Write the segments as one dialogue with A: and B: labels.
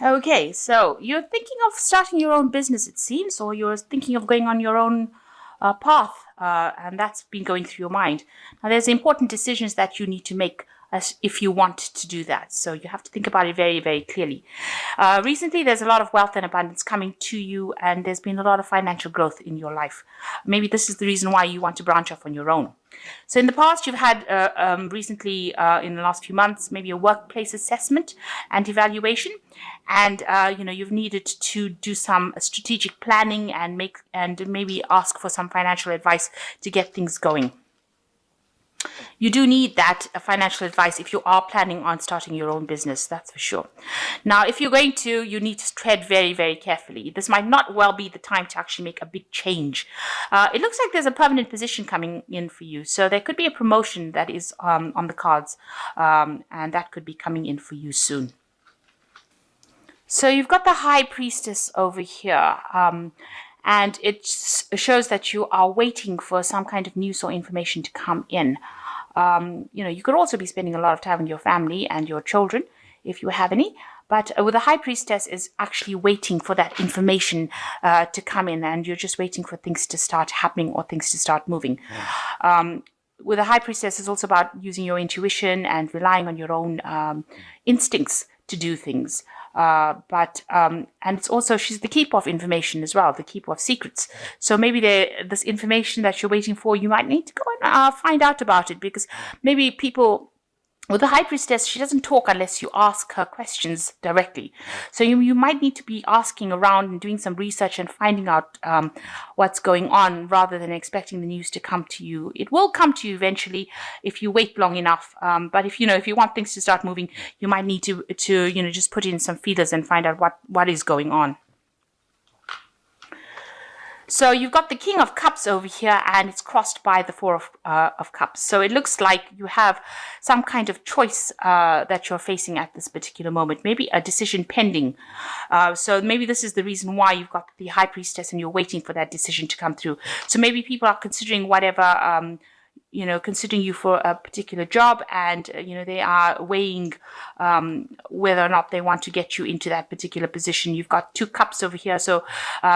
A: Okay, so you're thinking of starting your own business, it seems, or you're thinking of going on your own path, and that's been going through your mind. Now, there's important decisions that you need to make as if you want to do that. So you have to think about it very, very clearly. Recently, there's a lot of wealth and abundance coming to you, and there's been a lot of financial growth in your life. Maybe this is the reason why you want to branch off on your own. So in the past, you've had recently, in the last few months, maybe a workplace assessment and evaluation, and you've needed to do some strategic planning and maybe ask for some financial advice to get things going. You do need that financial advice if you are planning on starting your own business, that's for sure. Now, if you're going to, you need to tread very, very carefully. This might not well be the time to actually make a big change. It looks like there's a permanent position coming in for you. So there could be a promotion that is on the cards, and that could be coming in for you soon. So you've got the High Priestess over here. And it shows that you are waiting for some kind of news or information to come in. You could also be spending a lot of time with your family and your children, if you have any. But with the High Priestess is actually waiting for that information to come in, and you're just waiting for things to start happening or things to start moving. With the High Priestess, it's also about using your intuition and relying on your own instincts to do things. And it's also, she's the keeper of information as well, the keeper of secrets. So maybe this information that you're waiting for, you might need to go and find out about it, because maybe people, with the High Priestess, she doesn't talk unless you ask her questions directly. So you might need to be asking around and doing some research and finding out what's going on, rather than expecting the news to come to you. It will come to you eventually if you wait long enough. But if you want things to start moving, you might need to just put in some feelers and find out what is going on. So you've got the King of Cups over here, and it's crossed by the Four of Cups. So it looks like you have some kind of choice that you're facing at this particular moment, maybe a decision pending. So maybe this is the reason why you've got the High Priestess and you're waiting for that decision to come through. So maybe people are considering considering you for a particular job, and they are weighing whether or not they want to get you into that particular position. You've got two cups over here, so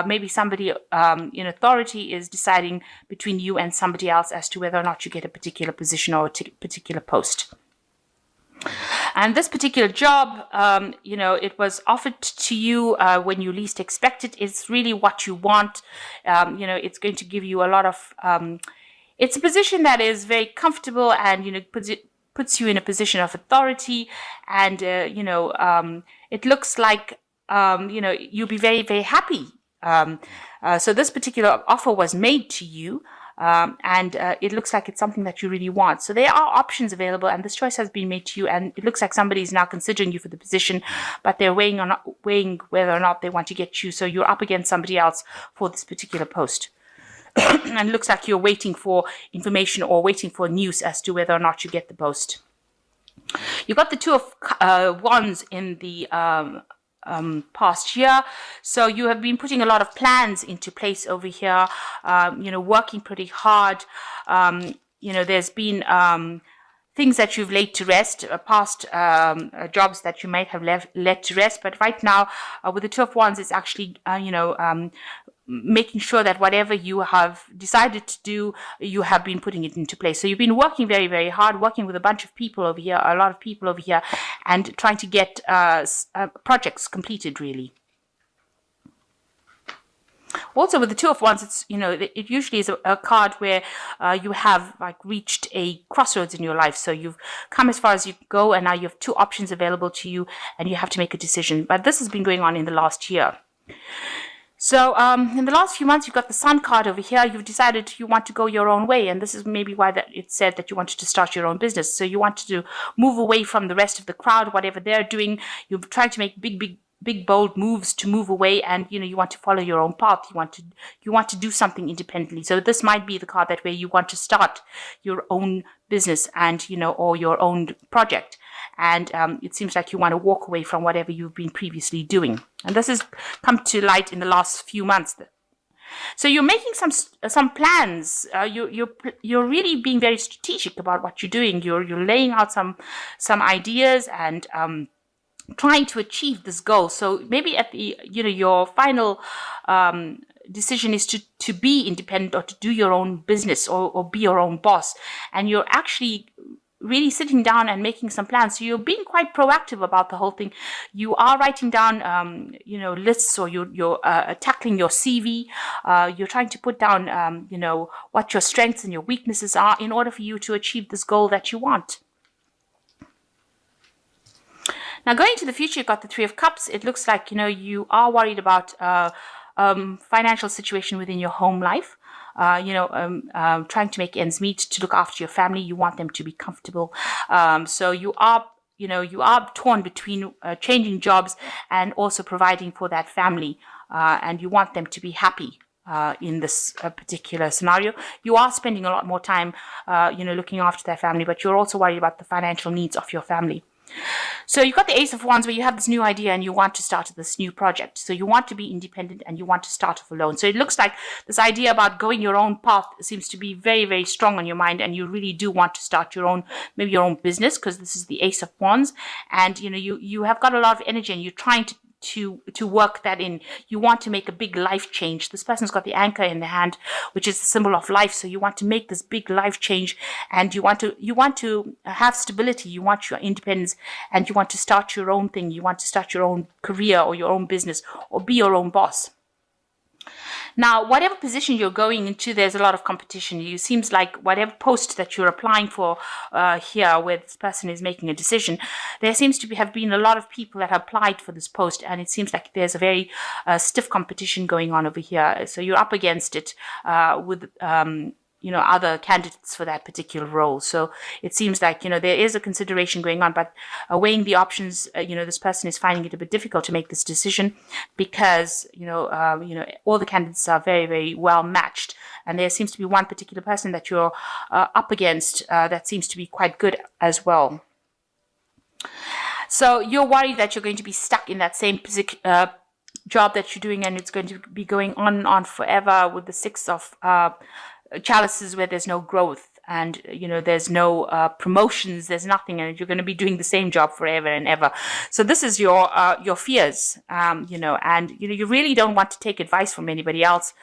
A: maybe somebody in authority is deciding between you and somebody else as to whether or not you get a particular position or a particular post. And this particular job, it was offered to you when you least expect it. It's really what you want. It's going to give you a lot of it's a position that is very comfortable, and puts you in a position of authority, and it looks like you'll be very, very happy. So this particular offer was made to you, and it looks like it's something that you really want. So there are options available, and this choice has been made to you, and it looks like somebody is now considering you for the position, but they're weighing whether or not they want to get you. So you're up against somebody else for this particular post. And it looks like you're waiting for information or waiting for news as to whether or not you get the post. You've got the Two of Wands in the past year. So you have been putting a lot of plans into place over here, working pretty hard. There's been things that you've laid to rest, past jobs that you might have led to rest. But right now, with the Two of Wands, it's actually, making sure that whatever you have decided to do, you have been putting it into place. So you've been working very, very hard, working with a bunch of people over here, a lot of people over here, and trying to get projects completed, really. Also, with the Two of Wands, it's it usually is a card where you have reached a crossroads in your life. So you've come as far as you go, and now you have two options available to you, and you have to make a decision. But this has been going on in the last year. So in the last few months, you've got the Sun card over here. You've decided you want to go your own way, and this is maybe why it said that you wanted to start your own business. So you wanted to move away from the rest of the crowd, whatever they're doing. You're trying to make big, bold moves to move away, and you want to follow your own path. You want to do something independently. So this might be the card that where you want to start your own business and or your own project. And it seems like you want to walk away from whatever you've been previously doing. And this has come to light in the last few months. So you're making some plans. You're really being very strategic about what you're doing. You're laying out some ideas and trying to achieve this goal. So maybe at the, your final decision is to be independent or to do your own business or be your own boss. And you're actually really sitting down and making some plans. So you're being quite proactive about the whole thing. You are writing down, lists, or you're tackling your CV. You're trying to put down, what your strengths and your weaknesses are in order for you to achieve this goal that you want. Now, going to the future, you've got the Three of Cups. It looks like, you are worried about financial situation within your home life. Trying to make ends meet, to look after your family. You want them to be comfortable. So you are torn between changing jobs and also providing for that family. And you want them to be happy. In this particular scenario, you are spending a lot more time, looking after their family, but you're also worried about the financial needs of your family. So you've got the Ace of Wands, where you have this new idea and you want to start this new project. So you want to be independent and you want to start off alone. So it looks like this idea about going your own path seems to be very, very strong on your mind, and you really do want to start maybe your own business, because this is the Ace of Wands, and you have got a lot of energy and you're trying to work that in. You want to make a big life change. This person's got the anchor in the hand, which is the symbol of life. So you want to make this big life change, and you want to have stability. You want your independence, and you want to start your own thing. You want to start your own career or your own business or be your own boss. Now, whatever position you're going into, there's a lot of competition. It seems like whatever post that you're applying for here, where this person is making a decision, there seems to have been a lot of people that have applied for this post, and it seems like there's a very stiff competition going on over here. So you're up against it with other candidates for that particular role. So it seems like, there is a consideration going on, but weighing the options, this person is finding it a bit difficult to make this decision, because, all the candidates are very, very well matched. And there seems to be one particular person that you're up against that seems to be quite good as well. So you're worried that you're going to be stuck in that same job that you're doing, and it's going to be going on and on forever, with the Six of chalices, where there's no growth, and there's no promotions, there's nothing, and you're going to be doing the same job forever and ever. So this is your fears, and you really don't want to take advice from anybody else.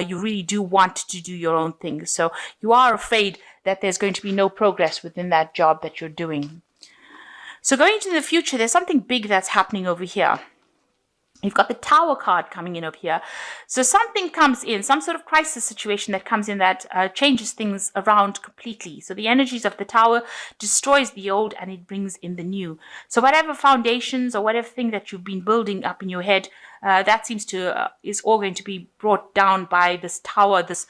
A: You really do want to do your own thing. So you are afraid that there's going to be no progress within that job that you're doing. So going into the future, there's something big that's happening over here. You've got the Tower card coming in over here. So something comes in, some sort of crisis situation that comes in that changes things around completely. So the energies of the Tower destroys the old and it brings in the new. So whatever foundations or whatever thing that you've been building up in your head, that seems to is all going to be brought down by this Tower, this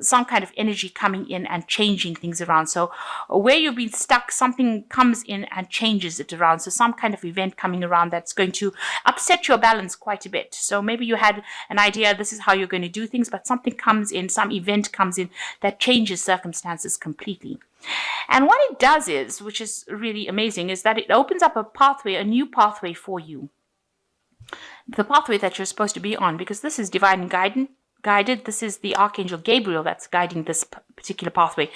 A: some kind of energy coming in and changing things around. So where you've been stuck, something comes in and changes it around. So some kind of event coming around that's going to upset your balance quite a bit. So maybe you had an idea, this is how you're going to do things, but something comes in, some event comes in that changes circumstances completely. And what it does is, which is really amazing, is that it opens up a pathway, a new pathway for you. The pathway that you're supposed to be on, because this is divine and guided. This is the Archangel Gabriel that's guiding this particular pathway.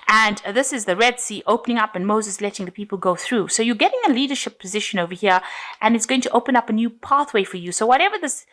A: And this is the Red Sea opening up and Moses letting the people go through. So you're getting a leadership position over here, and it's going to open up a new pathway for you. So whatever this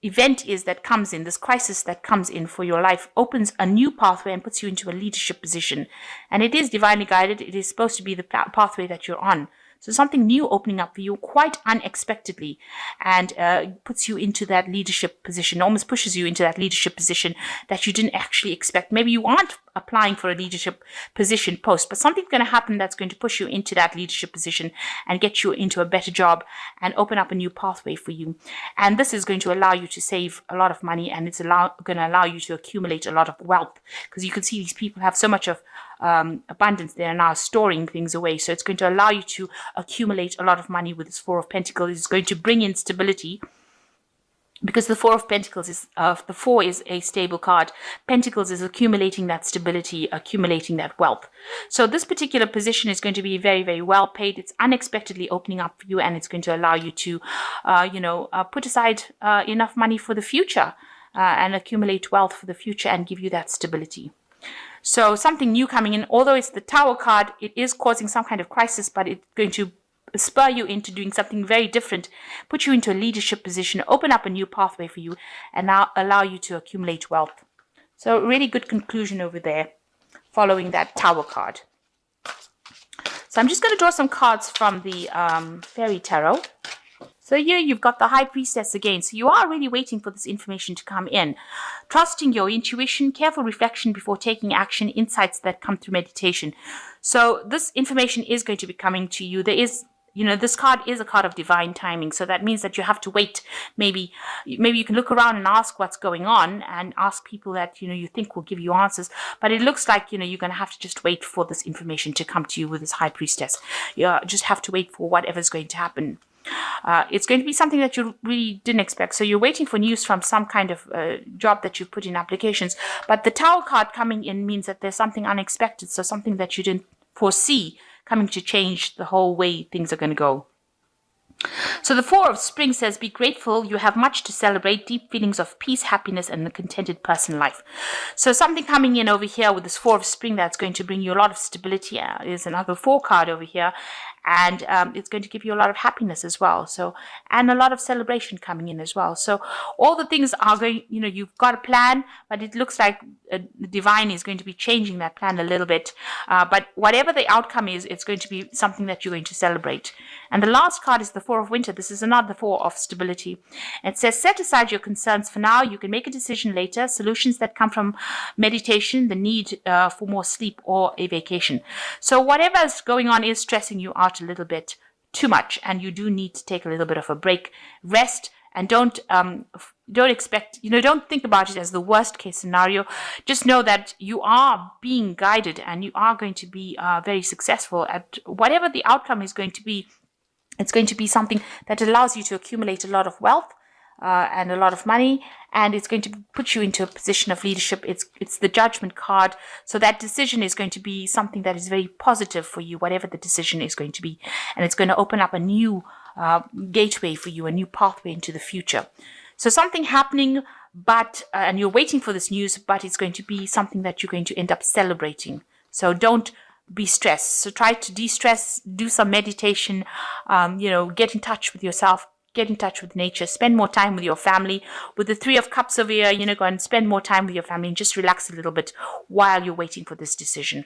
A: event is that comes in, this crisis that comes in for your life, opens a new pathway and puts you into a leadership position. And it is divinely guided. It is supposed to be the pathway that you're on. So something new opening up for you quite unexpectedly, and puts you into that leadership position, almost pushes you into that leadership position that you didn't actually expect. Maybe you aren't applying for a leadership position post, but something's going to happen that's going to push you into that leadership position and get you into a better job and open up a new pathway for you. And this is going to allow you to save a lot of money, and it's going to allow you to accumulate a lot of wealth, because you can see these people have so much of abundance. They are now storing things away. So it's going to allow you to accumulate a lot of money with this Four of Pentacles. It's going to bring in stability, because the Four of Pentacles is, the Four is a stable card. Pentacles is accumulating that stability, accumulating that wealth. So this particular position is going to be very, very well paid. It's unexpectedly opening up for you, and it's going to allow you to, put aside enough money for the future and accumulate wealth for the future and give you that stability. So something new coming in, although it's the Tower card, it is causing some kind of crisis, but it's going to spur you into doing something very different, put you into a leadership position, open up a new pathway for you, and now allow you to accumulate wealth. So really good conclusion over there, following that Tower card. So I'm just going to draw some cards from the Fairy Tarot. So here you've got the High Priestess again. So you are really waiting for this information to come in. Trusting your intuition, careful reflection before taking action, insights that come through meditation. So this information is going to be coming to you. There is, this card is a card of divine timing. So that means that you have to wait. Maybe you can look around and ask what's going on and ask people that, you think will give you answers. But it looks like, you're going to have to just wait for this information to come to you with this High Priestess. You just have to wait for whatever's going to happen. It's going to be something that you really didn't expect. So you're waiting for news from some kind of job that you've put in applications. But the Tower card coming in means that there's something unexpected. So something that you didn't foresee coming to change the whole way things are going to go. So the Four of Spring says, be grateful. You have much to celebrate, deep feelings of peace, happiness, and a contented personal life. So something coming in over here with this Four of Spring that's going to bring you a lot of stability. There's another 4 card over here. And it's going to give you a lot of happiness as well. So, and a lot of celebration coming in as well. So all the things are going, you've got a plan, but it looks like the divine is going to be changing that plan a little bit. But whatever the outcome is, it's going to be something that you're going to celebrate. And the last card is the Four of Winter. This is another 4 of stability. It says, set aside your concerns for now. You can make a decision later. Solutions that come from meditation, the need for more sleep, or a vacation. So whatever is going on is stressing you out a little bit too much, and you do need to take a little bit of a break, rest, and don't expect, don't think about it as the worst case scenario. Just know that you are being guided and you are going to be very successful at whatever the outcome is going to be. It's going to be something that allows you to accumulate a lot of wealth and a lot of money, and it's going to put you into a position of leadership. It's the Judgment card. So that decision is going to be something that is very positive for you, whatever the decision is going to be. And it's going to open up a new gateway for you, a new pathway into the future. So something happening, but and you're waiting for this news, but it's going to be something that you're going to end up celebrating. So don't be stressed. So try to de-stress, do some meditation, get in touch with yourself, get in touch with nature, spend more time with your family. With the 3 of Cups over here, go and spend more time with your family and just relax a little bit while you're waiting for this decision.